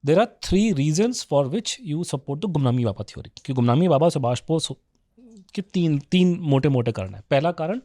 There are 3 reasons for which you support the Gumnami Baba theory, कि गुमनामी बाबा सुभाष बोस के तीन मोटे मोटे कारण है। पहला कारण,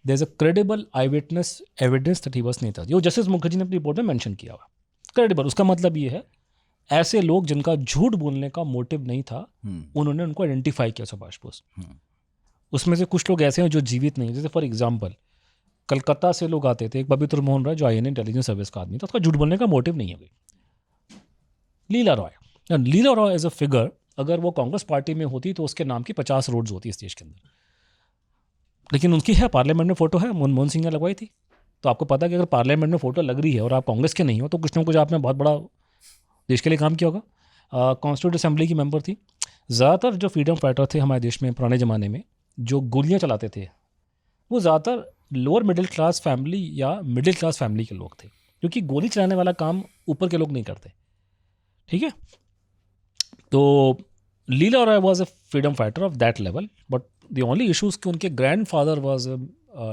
there is a credible eye witness evidence that he was Netaji. वो जस्टिस मुखर्जी ने अपनी रिपोर्ट में मेंशन किया हुआ। क्रेडिबल, उसका मतलब ये है ऐसे लोग जिनका झूठ बोलने का मोटिव नहीं था, उन्होंने उनको आइडेंटिफाई किया सुभाष बोस। उसमें से कुछ लोग ऐसे हैं जो जीवित नहीं, जैसे फॉर एग्जाम्पल कलकत्ता से लोग आते थे, एक पवित्र मोहन राय जो INA इंटेलिजेंस सर्विस का आदमी था, उसका झूठ बोलने का मोटिव नहीं है कोई। लीला रॉय एज अ फिगर, अगर वो कांग्रेस पार्टी में होती तो उसके नाम की 50 रोड्स होती इस देश के अंदर, लेकिन उनकी है, पार्लियामेंट में फोटो है, मनमोहन सिंह ने लगवाई थी। तो आपको पता है कि अगर पार्लियामेंट में फोटो लग रही है और आप कांग्रेस के नहीं हो तो कुछ ना कुछ आपने बहुत बड़ा देश के लिए काम किया होगा। कॉन्स्टिट्यूंट असेंबली की मेंबर थी। ज़्यादातर जो फ्रीडम फाइटर थे हमारे देश में पुराने ज़माने में, जो गोलियां चलाते थे, वो ज़्यादातर लोअर मिडिल क्लास फैमिली या मिडिल क्लास फैमिली के लोग थे, क्योंकि गोली चलाने वाला काम ऊपर के लोग नहीं करते, ठीक है। तो Leela Roy was a freedom fighter of that level, but the only issues कि उनके grandfather was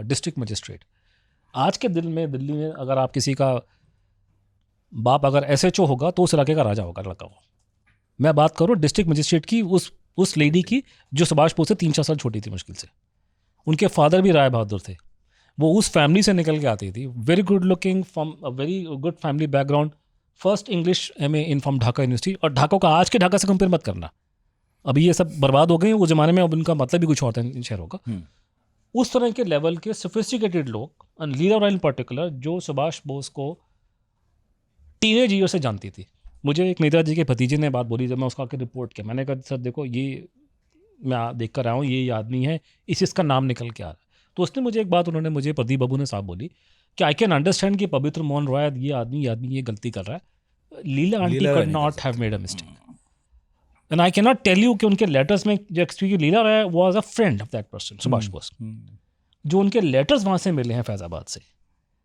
district magistrate. आज के दिन में दिल्ली में अगर आप किसी का बाप अगर SHO होगा तो उस इलाके का राजा होगा लड़का वो। मैं बात करूँ डिस्ट्रिक्ट मजिस्ट्रेट की, उस लेडी की जो सुभाष बोस से 3-4 साल छोटी थी मुश्किल से। उनके फादर भी राय बहादुर थे, वो उस फैमिली से निकल के आती थी, very good looking, from a very good family background, first English MA in from Dhaka university. और ढाका का आज के ढाका से कंपेयर मत करना, अभी ये सब बर्बाद हो गए हैं, वो ज़माने में अब उनका मतलब भी कुछ और था इन शहरों का। उस तरह के लेवल के सोफिस्टिकेटेड लोग, and Leela Roy in particular, जो सुभाष बोस को टीनेज ईयर से जानती थी। मुझे एक नेताजी के भतीजे ने बात बोली जब मैं उसका आके रिपोर्ट किया, मैंने कहा सर देखो ये मैं देख कर आया हूँ, ये आदमी है, इसका नाम निकल के आ रहा है। तो उसने मुझे एक बात, उन्होंने मुझे प्रदीप बाबू ने साहब बोली कि आई कैन अंडरस्टैंड कि पवित्र मोहन रॉय ये आदमी ये गलती कर रहा है, Leela aunty could not have made a mistake. And I can not tell you कि उनके लेटर्स में जो Leela Roy was a friend of that person Subhash Bose, जो उनके लेटर्स वहाँ से मिले हैं फैजाबाद से,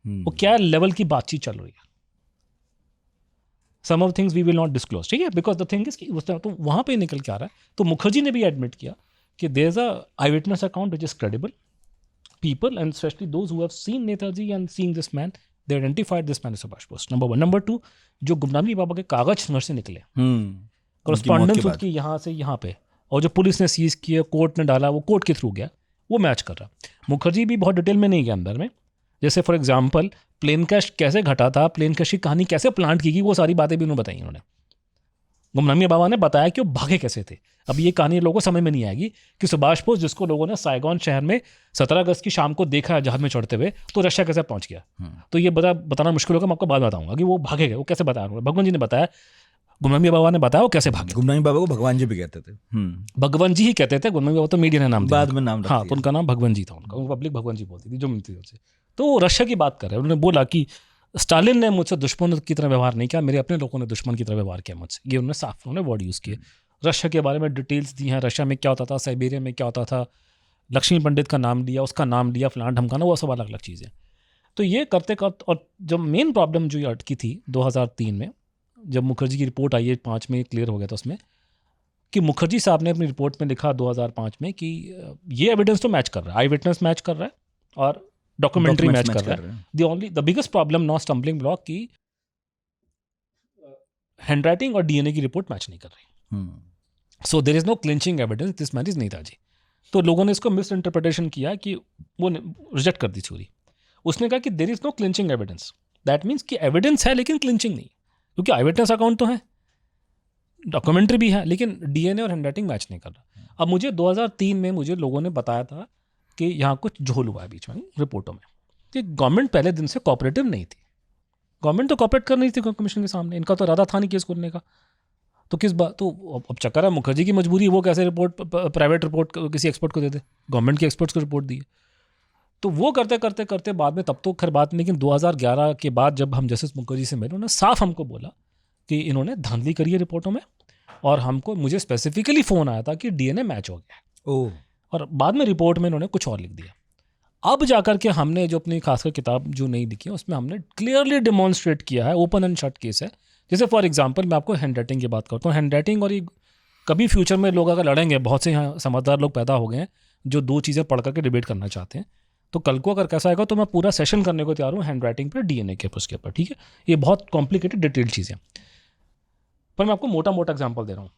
वो क्या लेवल की बातचीत चल रही है। Some of things we will not disclose, ठीक है, बिकॉज द थिंग इज कि तो वहाँ पे निकल के आ रहा है। तो मुखर्जी ने भी एडमिट किया कि there is a eye witness account which is credible, people and especially those who have seen Netaji and seen this man, they identified this man as Subhash Bose. Number 1. Number 2, जो गुमनामी बाबा के कागज घर से निकले, correspondence उसकी यहाँ से यहाँ पे, और जो पुलिस ने सीज किया, कोर्ट ने डाला, वो कोर्ट के थ्रू गया, वो मैच कर रहा। मुखर्जी भी बहुत डिटेल में नहीं गया अंदर में, जैसे फॉर एग्जाम्पल प्लेन क्रैश कैसे घटा था, प्लेन क्रैश की कहानी कैसे प्लांट की गई, वो सारी बातें भी उन्होंने बताई। उन्होंने गुमनामी बाबा ने बताया कि वो भागे कैसे थे। अब ये कहानी लोगों को समझ में नहीं आएगी कि सुभाष बोस, जिसको लोगों ने साइगॉन शहर में 17 अगस्त की शाम को देखा जहाज में चढ़ते हुए, तो रशिया कैसे पहुंच गया। तो ये बताना मुश्किल होगा, मैं आपको बाद बताऊंगा कि वो भागे गए, वो कैसे बताया। भगवान जी ने बताया, गुमनामी बाबा ने बताया वो कैसे भागे। गुमनामी बाबा को भगवान जी भी कहते थे, भगवान जी ही कहते थे, गुमनामी बाबा तो मीडिया ने नाम बाद में नाम, हाँ, तो उनका नाम भगवान जी था, उनका पब्लिक भगवान जी बोलती थी जो मिलती थी। तो वो रशिया की बात कर रहे हैं। उन्होंने बोला कि स्टालिन ने मुझसे दुश्मन की तरह व्यवहार नहीं किया, मेरे अपने लोगों ने दुश्मन की तरह व्यवहार किया मुझसे। ये उन्होंने साफ उन्होंने वर्ड यूज़ किए। रशिया के बारे में डिटेल्स दी हैं, रशिया में क्या होता था, साइबेरिया में क्या होता था, लक्ष्मी पंडित का नाम लिया, उसका नाम लिया, फलान ढमकाना, वो सब अलग अलग चीज़ें। तो ये करते करते, और जब मेन प्रॉब्लम जो ये अटकी थी 2003 में, जब मुखर्जी की रिपोर्ट आई है 5 में क्लियर हो गया था उसमें, कि मुखर्जी साहब ने अपनी रिपोर्ट में लिखा 2005 में कि ये एविडेंस तो मैच कर रहा है, आई विटनेस मैच कर रहा है और डॉक्यूमेंट्री मैच कर रहा है। The biggest problem, not stumbling block, की हैंडराइटिंग और DNA की रिपोर्ट मैच नहीं कर रही। So there is no clinching evidence, this man is Netaji. तो लोगों ने इसको मिस इंटरप्रिटेशन किया कि वो रिजेक्ट कर दी थ्योरी। उसने कहा कि there is no clinching evidence, that means कि एविडेंस है लेकिन क्लिंचिंग नहीं, क्योंकि आई विटनेस अकाउंट तो है, डॉक्यूमेंट्री भी है, लेकिन DNA और हैंडराइटिंग मैच नहीं कर रहा। अब मुझे 2003 में मुझे लोगों ने बताया था कि यहाँ कुछ झोल हुआ है बीच में रिपोर्टों में, कि गवर्नमेंट पहले दिन से कोऑपरेटिव नहीं थी। गवर्नमेंट तो कोऑपरेट कर नहीं थी कमीशन के सामने, इनका तो इरादा था नहीं केस खोलने का। तो किस बात, तो अब चक्कर है मुखर्जी की मजबूरी, वो कैसे रिपोर्ट प्राइवेट रिपोर्ट किसी एक्सपर्ट को देते, गवर्नमेंट के एक्सपर्ट्स को रिपोर्ट दी। तो वो करते करते करते बाद में, तब तो खैर बात, लेकिन 2011 के बाद जब हम जस्टिस मुखर्जी से मिले, उन्होंने साफ हमको बोला कि इन्होंने धांधली करी है रिपोर्टों में, और मुझे स्पेसिफिकली फ़ोन आया था कि DNA मैच हो गया। और बाद में रिपोर्ट में इन्होंने कुछ और लिख दिया। अब जाकर के हमने जो अपनी खासकर किताब जो नहीं लिखी है, उसमें हमने क्लियरली डिमॉन्स्ट्रेट किया है, ओपन एंड शट केस है। जैसे फॉर एग्जांपल मैं आपको हैंडराइटिंग की बात करता हूँ। हैंडराइटिंग और ये कभी फ्यूचर में लोग अगर लड़ेंगे, बहुत से यहाँ समझदार लोग पैदा हो गए हैं जो दो चीज़ें पढ़ करके डिबेट करना चाहते हैं, तो कल को अगर कैसा आएगा तो मैं पूरा सेशन करने को तैयार हूँ हैंडराइटिंग पर, DNA के उसके ऊपर, ठीक है। ये बहुत कॉम्प्लिकेटेड डिटेल चीज़ें। पर मैं आपको मोटा मोटा एग्जांपल दे रहा हूँ।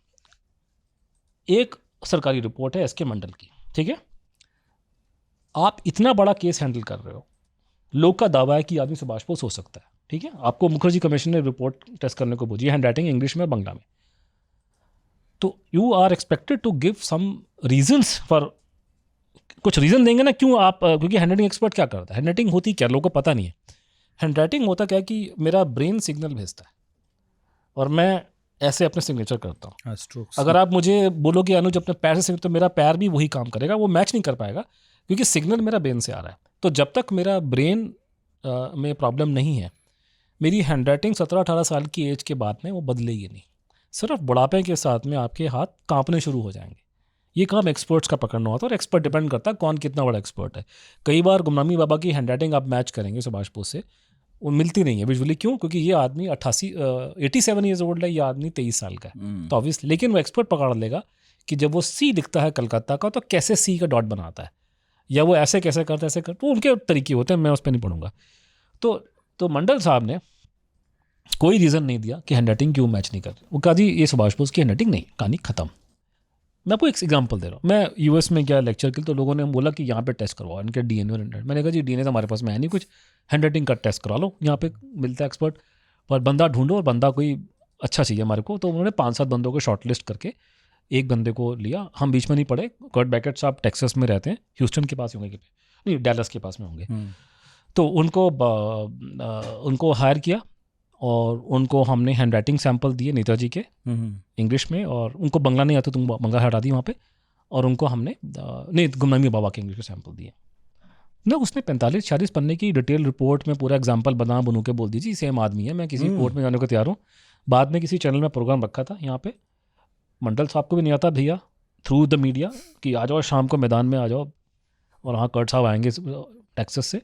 एक सरकारी रिपोर्ट है एसके मंडल की, ठीक है, आप इतना बड़ा केस हैंडल कर रहे हो, लोग का दावा है कि आदमी सुभाष बोस हो सकता है, ठीक है, आपको मुखर्जी कमीशन ने रिपोर्ट टेस्ट करने को बोली, हैंड राइटिंग इंग्लिश में और बांग्ला में, तो you are expected to give some reasons for, कुछ रीज़न देंगे ना क्यों आप, क्योंकि हैंड राइटिंग एक्सपर्ट क्या करता है, हैंड राइटिंग होती क्या लोगों को पता नहीं है। हैंड राइटिंग होता क्या कि मेरा ब्रेन सिग्नल भेजता है और मैं ऐसे अपने सिग्नेचर करता हूँ। स्ट्रोक्स। अगर आप मुझे बोलो कि अनुज अपने पैर से, तो मेरा पैर भी वही काम करेगा, वो मैच नहीं कर पाएगा क्योंकि सिग्नल मेरा ब्रेन से आ रहा है। तो जब तक मेरा ब्रेन में प्रॉब्लम नहीं है, मेरी हैंड राइटिंग 17-18 साल की एज के बाद में वो बदलेगी नहीं। सिर्फ बुढ़ापे के साथ में आपके हाथ कांपने शुरू हो जाएंगे। ये काम एक्सपर्ट्स का पकड़ना होता है और एक्सपर्ट डिपेंड करता है कौन कितना बड़ा एक्सपर्ट है। कई बार गुमनामी बाबा की हैंड राइटिंग आप मैच करेंगे सुभाष बोस से, वो मिलती नहीं है विजुअली। क्यों? क्योंकि ये आदमी 87 ईयर्स ओल्ड है, ये आदमी 23 साल का है, तो ऑब्वियसली। लेकिन वो एक्सपर्ट पकड़ लेगा कि जब वो सी लिखता है कलकत्ता का, तो कैसे सी का डॉट बनाता है, या वो ऐसे कैसे करता है, ऐसे करता, तो उनके तरीके होते हैं, मैं उस पर नहीं पढ़ूंगा। तो मंडल साहब ने कोई रीज़न नहीं दिया कि हैंड राइटिंग क्यों मैच नहीं कर रही। वो कहा जी ये सुभाष बोस की हैंड राइटिंग नहीं, कहानी खत्म। मैं आपको एक एग्जांपल दे रहा हूँ। मैं यूएस में गया लेक्चर के लिए, तो लोगों ने बोला कि यहाँ पे टेस्ट करवाओ इनके डीएनए और हैंड राइटिंग। मैंने कहा जी डीएनए तो हमारे पास में है नहीं कुछ, हैंड राइटिंग का टेस्ट करा लो, यहाँ पे मिलता है एक्सपर्ट, पर बंदा ढूंढो और बंदा कोई अच्छा चाहिए हमारे को। तो उन्होंने 5-7 बंदों को शॉर्टलिस्ट करके एक बंदे को लिया। हम बीच में नहीं पड़े। कर्ट बैकेट साहब टेक्सास में रहते हैं, ह्यूस्टन के पास होंगे, नहीं डैलस के पास में होंगे। तो उनको हायर किया और उनको हमने हैंड राइटिंग सैंपल दिए नेताजी के इंग्लिश में, और उनको बंगला नहीं आता, तुम बंगला हटा दी वहाँ पे, और उनको हमने नहीं गुमनामी बाबा के इंग्लिश के सैंपल दिए ना। उसने 45-46 पन्ने की डिटेल रिपोर्ट में पूरा एग्जाम्पल बनू के बोल दीजिए सेम आदमी है, मैं किसी कोर्ट में जाने को तैयार हूँ। बाद में किसी चैनल में प्रोग्राम रखा था यहाँ पे, मंडल साहब को भी नहीं आता भैया, थ्रू द मीडिया कि आ जाओ शाम को मैदान में आ जाओ, और हाँ कर्ट साहब आएंगे टेक्सास से।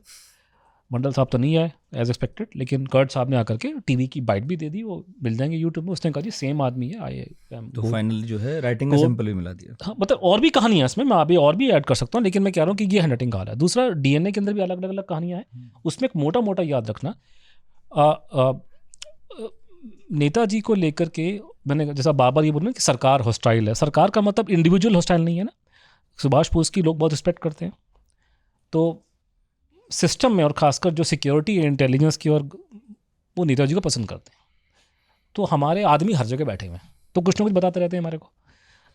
मंडल साहब तो नहीं आए एज एक्सपेक्टेड, लेकिन कर्ट साहब ने आकर के टीवी की बाइट भी दे दी, वो मिल जाएंगे यूट्यूब में। उसने कहा जी सेम आदमी है, आए। तो फाइनली जो है राइटिंग का सैंपल भी मिला दिया। हाँ, मतलब और भी कहानी है इसमें, मैं अभी और भी ऐड कर सकता हूँ, लेकिन मैं कह रहा हूँ कि ये हैंड राइटिंग का हाल है। दूसरा, डीएनए के अंदर भी अलग अलग कहानियाँ हैं। उसमें एक मोटा मोटा याद रखना, नेताजी को लेकर के मैंने जैसा बार ये बोला कि सरकार हॉस्टाइल है, सरकार का मतलब इंडिविजुअल हॉस्टाइल नहीं है ना। सुभाष बोस की लोग बहुत रिस्पेक्ट करते हैं, तो सिस्टम में और खासकर जो सिक्योरिटी इंटेलिजेंस की, और वो नेताजी को पसंद करते हैं। तो हमारे आदमी हर जगह बैठे हुए हैं, तो कुछ ना कुछ बताते रहते हैं हमारे को।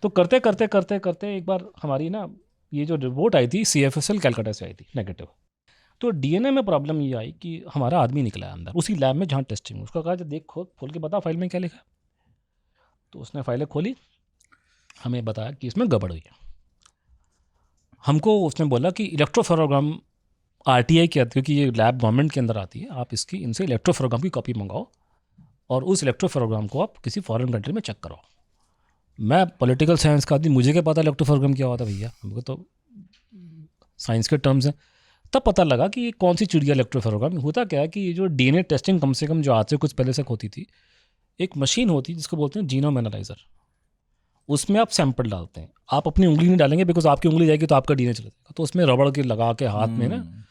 तो करते करते करते करते एक बार हमारी ना ये जो रिपोर्ट आई थी CFSL कैलकाटा से आई थी नेगेटिव। तो डीएनए में प्रॉब्लम ये आई कि हमारा आदमी निकला है अंदर उसी लैब में जहाँ टेस्टिंग। उसका कहा देख खोल के बता फाइल में क्या लिखा। तो उसने फाइलें खोली, हमें बताया कि इसमें गड़बड़ हुई है। हमको उसने बोला कि इलेक्ट्रोफेरोग्राम RTI के, क्योंकि ये लैब गवर्नमेंट के अंदर आती है, आप इसकी इनसे इलेक्ट्रोफेरोग्राम की कॉपी मंगाओ और उस इलेक्ट्रोफेरोग्राम को आप किसी फॉरेन कंट्री में चेक कराओ। मैं पॉलिटिकल साइंस का आदमी, मुझे क्या पता इलेक्ट्रोफेरोग्राम क्या होता भैया, हमको तो साइंस के टर्म्स हैं। तब पता लगा कि ये कौन सी चिड़िया इलेक्ट्रोफेरोग्राम। होता क्या है कि ये जो डीएनए टेस्टिंग कम से कम जो आज से कुछ पहले तक होती थी, एक मशीन होती है जिसको बोलते हैं जीनोम एनालाइजर। उसमें आप सैंपल डालते हैं, आप अपनी उंगली नहीं डालेंगे बिकॉज आपकी उंगली जाएगी तो आपका डीएनए चला जाएगा। तो उसमें रबड़ के लगा के हाथ में ना,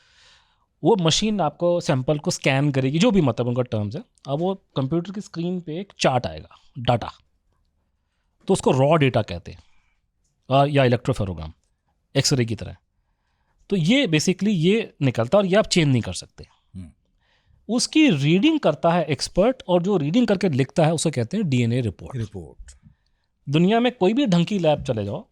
वो मशीन आपको सैंपल को स्कैन करेगी, जो भी मतलब उनका टर्म्स है। अब वो कंप्यूटर की स्क्रीन पे एक चार्ट आएगा, डाटा, तो उसको रॉ डेटा कहते हैं, या इलेक्ट्रोफेरोग्राम एक्सरे की तरह। तो ये बेसिकली ये निकलता है और ये आप चेंज नहीं कर सकते। उसकी रीडिंग करता है एक्सपर्ट, और जो रीडिंग करके लिखता है उसे कहते हैं डीएनए रिपोर्ट। दुनिया में कोई भी ढंग की लैब चले जाओ,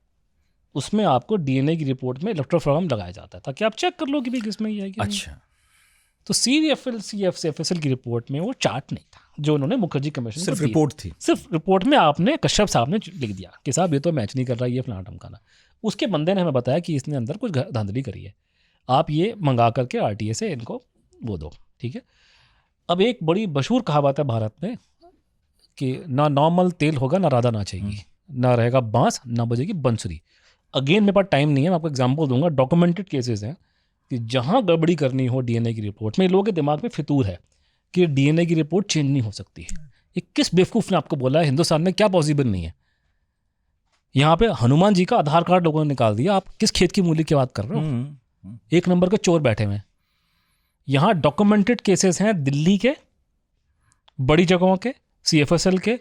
उसमें आपको डीएनए की रिपोर्ट में इलेक्ट्रोफेरोग्राम लगाया जाता है ताकि आप चेक कर लो कि भाई किसमें ये है कि अच्छा। तो CFSL की रिपोर्ट में वो चार्ट नहीं था जो उन्होंने मुखर्जी कमीशन सिर्फ रिपोर्ट थी। सिर्फ रिपोर्ट में आपने कश्यप साहब ने लिख दिया कि साहब ये तो मैच नहीं कर रहा, ये फलाना ढमकाना। उसके बंदे ने हमें बताया कि इसने अंदर कुछ धांधली करी है, आप ये मंगा करके RTA से इनको वो दो, ठीक है। अब एक बड़ी मशहूर कहावत है भारत में कि ना नॉर्मल तेल होगा ना राधा नाचेगी, ना रहेगा बांस ना बजेगी बंसुरी। अगेन मेरे पास टाइम नहीं है, मैं आपको एग्जांपल दूंगा। डॉक्यूमेंटेड केसेस हैं कि जहाँ गड़बड़ी करनी हो डीएनए की रिपोर्ट में, लोगों के दिमाग में फितूर है कि डीएनए की रिपोर्ट चेंज नहीं हो सकती है। ये किस बेवकूफ़ ने आपको बोला है? हिंदुस्तान में क्या पॉसिबल नहीं है? यहाँ पे हनुमान जी का आधार कार्ड लोगों ने निकाल दिया, आप किस खेत की मूली की बात कर रहे हो? एक नंबर के चोर बैठे हुए हैं। यहाँ डॉक्यूमेंटेड केसेस हैं दिल्ली के, बड़ी जगहों के, CFSL के,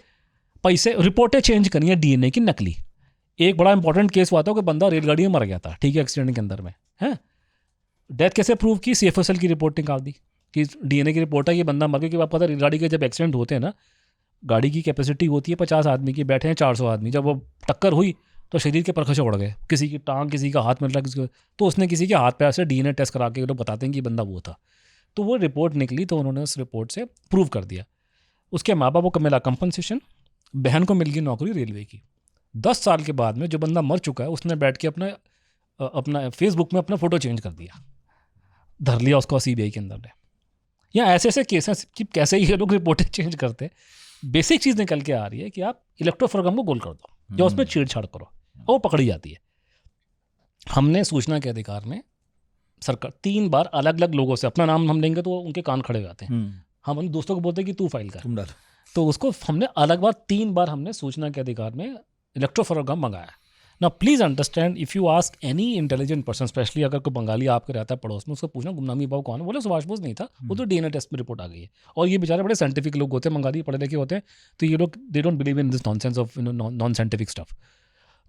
पैसे रिपोर्टें चेंज करी हैं डीएनए की नकली। एक बड़ा इंपॉर्टेंट केस हुआ था कि बंदा रेलगाड़ी में मर गया था, ठीक है, एक्सीडेंट के अंदर में है। डेथ कैसे प्रूव की? CFSL की रिपोर्ट निकाल दी कि डीएनए की रिपोर्ट है, ये बंदा मर गया। कि आपको पता है रेलगाड़ी के जब एक्सीडेंट होते हैं ना, गाड़ी की कैपेसिटी होती है 50 आदमी की, बैठे हैं 400 आदमी। जब वो टक्कर हुई तो शरीर के परखचे उड़ गए, किसी की टांग, किसी का हाथ मिल रहा है, किसी को, तो उसने किसी के हाथ पैर से डीएनए टेस्ट करा के लोग बताते हैं कि बंदा वो था। तो वो रिपोर्ट निकली, तो उन्होंने उस रिपोर्ट से प्रूव कर दिया। उसके माँ बाप को मिला कंपनसेशन, बहन को मिल गई नौकरी रेलवे की। 10 साल के बाद में जो बंदा मर चुका है उसने बैठ के अपना फेसबुक में अपना फ़ोटो चेंज कर दिया, धर लिया उसको CBI के अंदर ने। या ऐसे ऐसे केसेस कि कैसे ये लोग रिपोर्टें चेंज करते हैं। बेसिक चीज़ निकल के आ रही है कि आप इलेक्ट्रोफोरगम को गोल कर दो या उसमें छेड़छाड़ करो और वो पकड़ी जाती है। हमने सूचना के अधिकार में सरकार 3 बार अलग अलग लोगों से, अपना नाम हम लेंगे तो उनके कान खड़े हो जाते हैं। हम अपने दोस्तों को बोलते हैं कि तू फाइल कर, तुम डाल, तो उसको हमने अलग बार 3 बार हमने सूचना के अधिकार में इलेक्ट्रोफोरगम मंगाया। ना please understand, if you ask any intelligent person, specially अगर कोई बंगाली आपके रहता है पड़ोस में, उसको पूछना गुमनामी बाबू कौन है, बोले सुभाष बोस नहीं था, वो तो DNA टेस्ट में रिपोर्ट आ गई है। और ये बेचारे बड़े साइंटिफिक लोग होते हैं, बंगाली पढ़े लिखे होते हैं, तो ये लोग they don't believe in this nonsense of non scientific stuff.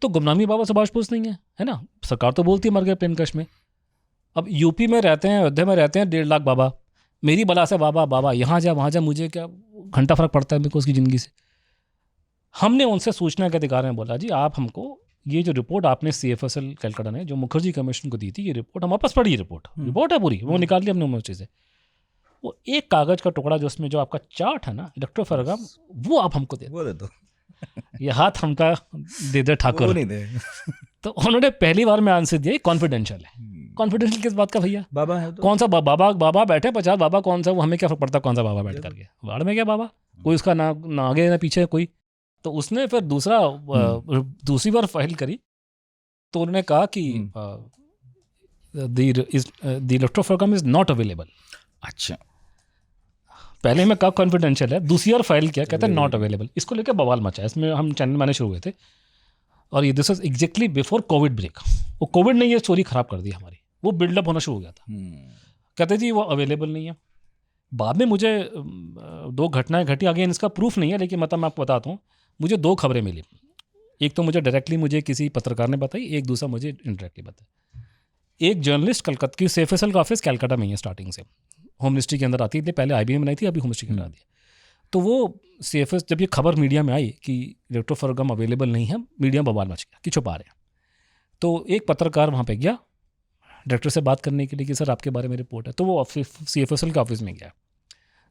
तो गुमनामी बाबा सुभाष बोस नहीं है ना। सरकार तो बोलती है मर गए प्लेन क्रैश में। अब यूपी में रहते हैं, अयोध्या में रहते हैं 1.5 लाख बाबा, मेरी बला से बाबा बाबा यहाँ जा वहाँ जा, मुझे क्या घंटा फर्क पड़ता है मेरे को उसकी ज़िंदगी से। हमने उनसे सूचना के अधिकार में बोला, जी आप हमको ये जो रिपोर्ट आपने CFSL कलकत्ता ने जो मुखर्जी कमीशन को दी थी, ये रिपोर्ट हम वापस पढ़ी, रिपोर्ट है पूरी, वो निकाल ली हमने मुझे से। वो एक कागज़ का टुकड़ा जो उसमें जो आपका चार्ट है ना इलेक्ट्रोफोरगम, वो आप हमको दे दो। ये हाथ हमका दे ठाकुर नहीं दे। तो उन्होंने पहली बार में आंसर दिया कॉन्फिडेंशियल है। कॉन्फिडेंशियल किस बात का भैया? बाबा है तो कौन सा बाबा बैठे 50 बाबा, कौन सा वो, हमें क्या फर्क पड़ता कौन सा बाबा बैठ करके, बाढ़ में क्या बाबा, कोई उसका ना आगे ना पीछे कोई। तो उसने फिर दूसरी बार फाइल करी, तो उन्होंने कहा कि द इलेक्ट्रोफोरगम इज नॉट अवेलेबल। अच्छा, पहले में कहा कॉन्फिडेंशियल है, दूसरी बार फाइल किया, कहता है नॉट अवेलेबल। इसको लेकर बवाल मचा। इसमें हम चैनल मैंने शुरू हुए थे, और ये this is exactly before COVID break. वो कोविड ने ये स्टोरी खराब कर दी हमारी, वो बिल्डअप होना शुरू हो गया था। कहते जी वो अवेलेबल नहीं है। बाद में मुझे 2 घटनाएं घटी, अगेन इसका प्रूफ नहीं है, लेकिन मतलब मैं आपको बताता हूँ, मुझे 2 खबरें मिली। एक तो मुझे डायरेक्टली मुझे किसी पत्रकार ने बताई, एक दूसरा मुझे इनडायरेक्टली बताई। एक जर्नलिस्ट कलकत्ता की, CFSL का ऑफिस कलकत्ता में ही है स्टार्टिंग से, होम मिनिस्ट्री के अंदर आती थी, पहले IBM में नहीं थी, अभी होम मिनिस्ट्री के अंदर आती है। तो वो CFS जब ये खबर मीडिया में आई कि इलेक्ट्रोफोरगम अवेलेबल नहीं है, मीडिया बवाल मच गया कि छुपा रहे हैं। तो एक पत्रकार वहाँ पे गया डायरेक्टर से बात करने के लिए कि सर आपके बारे में रिपोर्ट है। तो वो CFSL के ऑफिस में गया,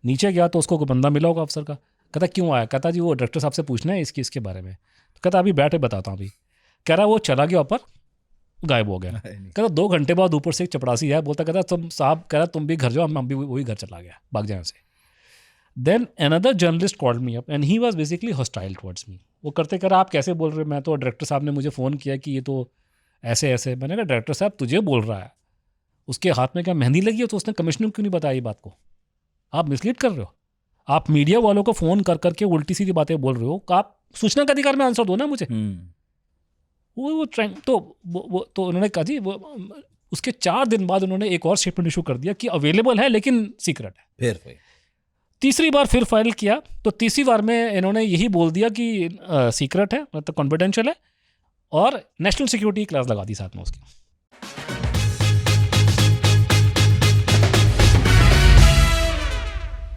नीचे गया तो उसको कोई बंदा मिला होगा अफसर का। कहता क्यों आया? कहता जी वो डायरेक्टर साहब से पूछना है इसके बारे में। तो कहता अभी बैठे बताता हूँ अभी। कह रहा वो चला गया ऊपर, गायब हो गया। कहता 2 घंटे बाद ऊपर से एक चपरासी है, बोलता कहता तुम साहब, कह रहा तुम भी घर जाओ, हम भी वही घर चला गया, भाग जाए से। Then another journalist called me up and he was basically hostile towards me. वो करते कह रहा आप कैसे बोल रहे हो, मैं तो डायरेक्टर साहब ने मुझे फ़ोन किया कि ये तो ऐसे ऐसे। मैंने कहा डायरेक्टर साहब तुझे बोल रहा है, उसके हाथ में क्या मेहंदी लगी हो? तो उसने कमिश्नर क्यों नहीं बताया ये बात को? आप मिसलीड कर रहे हो। आप मीडिया वालों को फ़ोन कर करके उल्टी सीधी बातें बोल रहे हो। आप सूचना का अधिकार में आंसर दो ना मुझे। वो ट्रेंड तो उन्होंने कहा जी वो उसके 4 दिन बाद उन्होंने एक और स्टेटमेंट इशू कर दिया कि अवेलेबल है लेकिन सीक्रेट है। फिर तीसरी बार फिर फाइल किया तो तीसरी बार में इन्होंने यही बोल दिया कि सीक्रेट है, मतलब कॉन्फिडेंशियल है, और नेशनल सिक्योरिटी क्लास लगा दी साथ में उसकी।